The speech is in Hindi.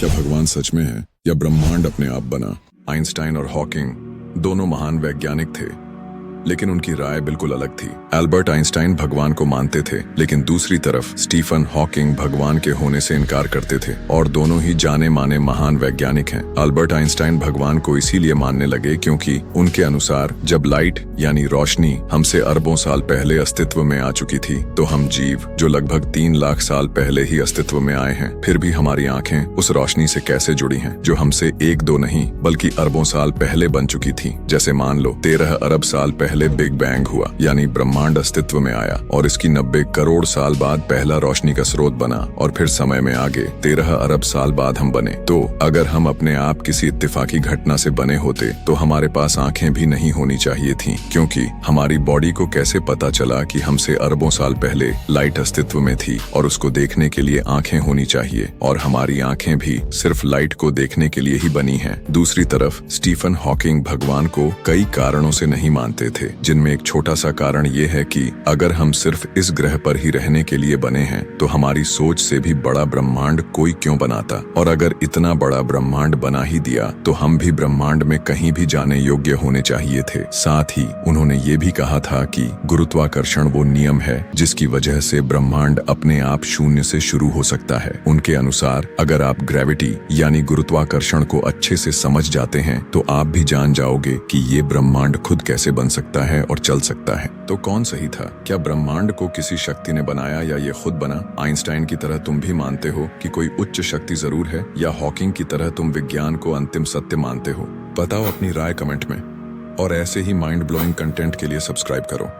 क्या भगवान सच में है या ब्रह्मांड अपने आप बना? आइंस्टाइन और हॉकिंग दोनों महान वैज्ञानिक थे, लेकिन उनकी राय बिल्कुल अलग थी। एल्बर्ट आइंस्टाइन भगवान को मानते थे, लेकिन दूसरी तरफ स्टीफन हॉकिंग भगवान के होने से इनकार करते थे, और दोनों ही जाने माने महान वैज्ञानिक हैं। एल्बर्ट आइंस्टाइन भगवान को इसीलिए मानने लगे क्योंकि उनके अनुसार जब लाइट यानी रोशनी हमसे अरबों साल पहले अस्तित्व में आ चुकी थी, तो हम जीव जो लगभग 3 लाख साल पहले ही अस्तित्व में आए हैं, फिर भी हमारी आंखें उस रोशनी से कैसे जुड़ी हैं जो हमसे 1-2 नहीं बल्कि अरबों साल पहले बन चुकी थी। जैसे मान लो 13 अरब साल पहले बिग बैंग हुआ, यानी ब्रह्मांड अस्तित्व में आया, और इसकी 90 करोड़ साल बाद पहला रोशनी का स्रोत बना, और फिर समय में आगे 13 अरब साल बाद हम बने। तो अगर हम अपने आप किसी इत्तेफाकी घटना से बने होते तो हमारे पास आंखें भी नहीं होनी चाहिए थीं, क्योंकि हमारी बॉडी को कैसे पता चला कि हमसे अरबों साल पहले लाइट अस्तित्व में थी और उसको देखने के लिए आंखें होनी चाहिए, और हमारी आंखें भी सिर्फ लाइट को देखने के लिए ही बनी हैं। दूसरी तरफ स्टीफन हॉकिंग भगवान को कई कारणों से नहीं मानते थे, जिनमें एक छोटा सा कारण ये है कि अगर हम सिर्फ इस ग्रह पर ही रहने के लिए बने हैं तो हमारी सोच से भी बड़ा ब्रह्मांड कोई क्यों बनाता, और अगर इतना बड़ा ब्रह्मांड बना ही दिया तो हम भी ब्रह्मांड में कहीं भी जाने योग्य होने चाहिए थे। साथ ही उन्होंने ये भी कहा था कि गुरुत्वाकर्षण वो नियम है जिसकी वजह से ब्रह्मांड अपने आप शून्य से शुरू हो सकता है। उनके अनुसार अगर आप ग्रेविटी यानी गुरुत्वाकर्षण को अच्छे से समझ जाते हैं तो आप भी जान जाओगे कि ये ब्रह्मांड खुद कैसे बन सकता है और चल सकता है। तो कौन सही था? क्या ब्रह्मांड को किसी शक्ति ने बनाया या ये खुद बना? आइंस्टाइन की तरह तुम भी मानते हो कि कोई उच्च शक्ति जरूर है, या हॉकिंग की तरह तुम विज्ञान को अंतिम सत्य मानते हो? बताओ अपनी राय कमेंट में, और ऐसे ही माइंड ब्लोइंग कंटेंट के लिए सब्सक्राइब करो।